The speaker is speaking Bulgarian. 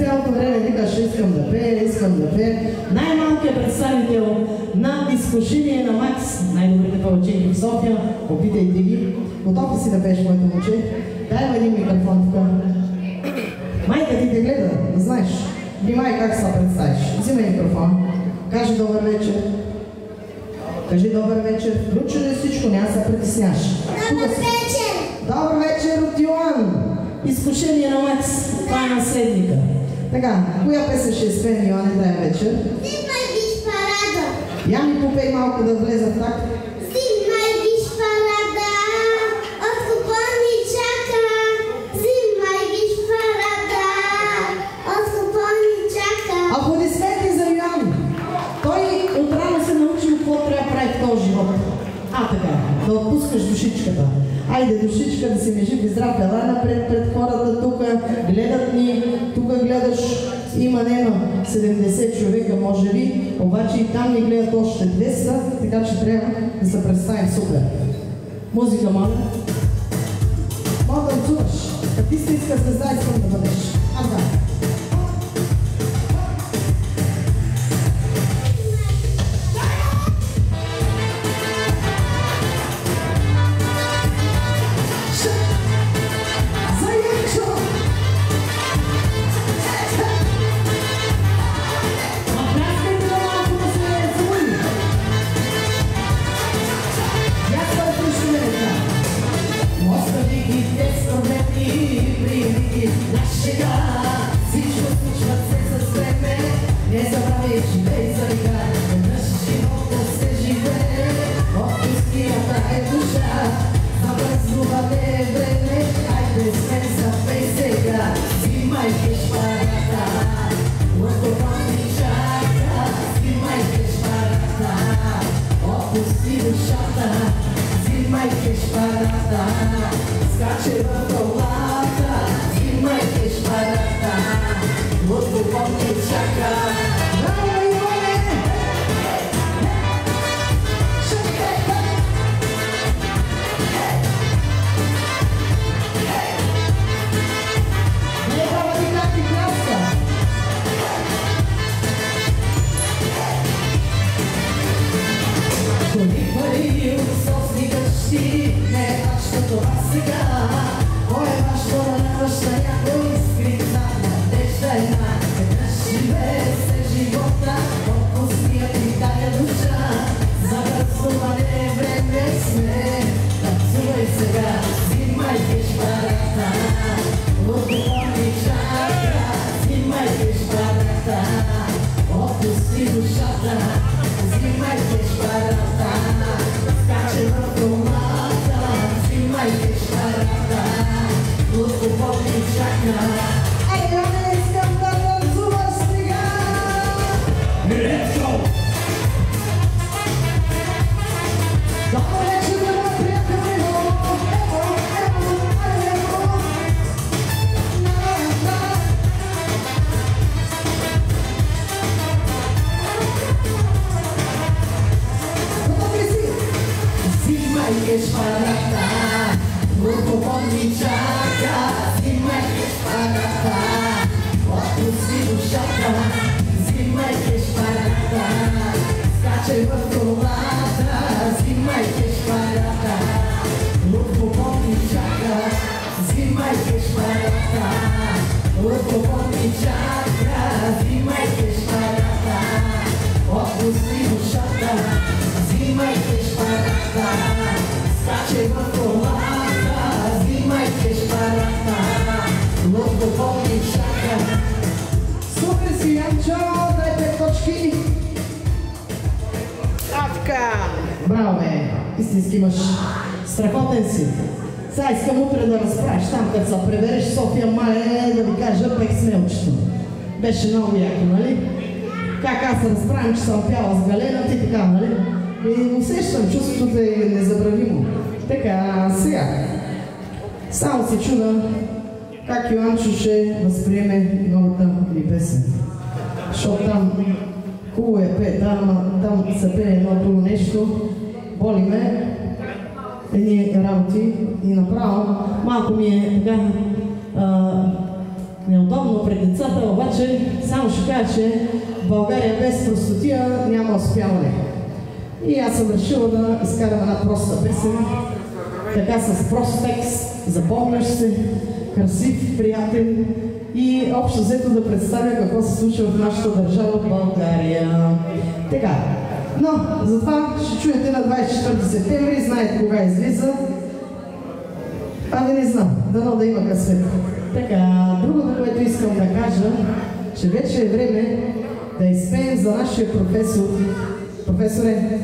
цялото време викаш, искам да пея. Най-малкият представител на изкушение на Макс, най-добрите палачинки в София, опитайте ги. Готов ли си да пееш, моето момче? Дай един микрофон тук. Майка ти те гледа, да знаеш. Внимай как се представиш. Взимай микрофон. Кажи добър вечер. Кажи добър вечер. Включи ли всичко, няма се притесняш. Добър вечер! Добър вечер от Йоан. Изкушение на Макс, това е наследника. Така, коя песен ще изпеем, Йоане, тая вечер? Взимай виж парада! Я ми попей малко да влеза в так. Взимай виж парада! От купон ни чака! Взимай виж парада! От купон ни чака! Аплодисменти за Йоан! Той отрано се научил какво трябва да прави в този живот. Така, да отпускаш душичката. Айде, душичка, да си ме жив и здрав, ела напред пред хората, тук гледат ни, тук гледаш, има нема 70 човека, може би, обаче и там ни гледат още 200, така че трябва да се представим супер. Музика, моля. Мога да танцуваш, а ти си иска звезда, искам да бъдеш. Браво, бе! Истински имаш страхотен си. Сега искам утре да разправиш там, като се пребереш в София, мале, да ви кажа пек смелчето. Беше много яко, нали? Как аз се разправям, че съм пяла с Галена, ти така, нали? И усещам, чувството е незабравимо. Така, сега. Само се чуда как Йоанчо ще възприеме новата ми песен. Защото там хубаво е пее, там се пее едно друго нещо, боли ме, едни работи и направо малко ми е така неудобно пред децата, обаче само ще кажа, че България без простотия няма успяване. И аз съм решила да изкарам една проста песен, така с прост текст, запомняш се, красив, приятен и общо взето да представя какво се случва в нашата държава България. Така, но затова ще чуете на 24 септември, знаете кога излиза. Не знам, дано да има късмет. Така, другото, което искам да кажа, че вече е време да изпеем за нашия професор. Професоре,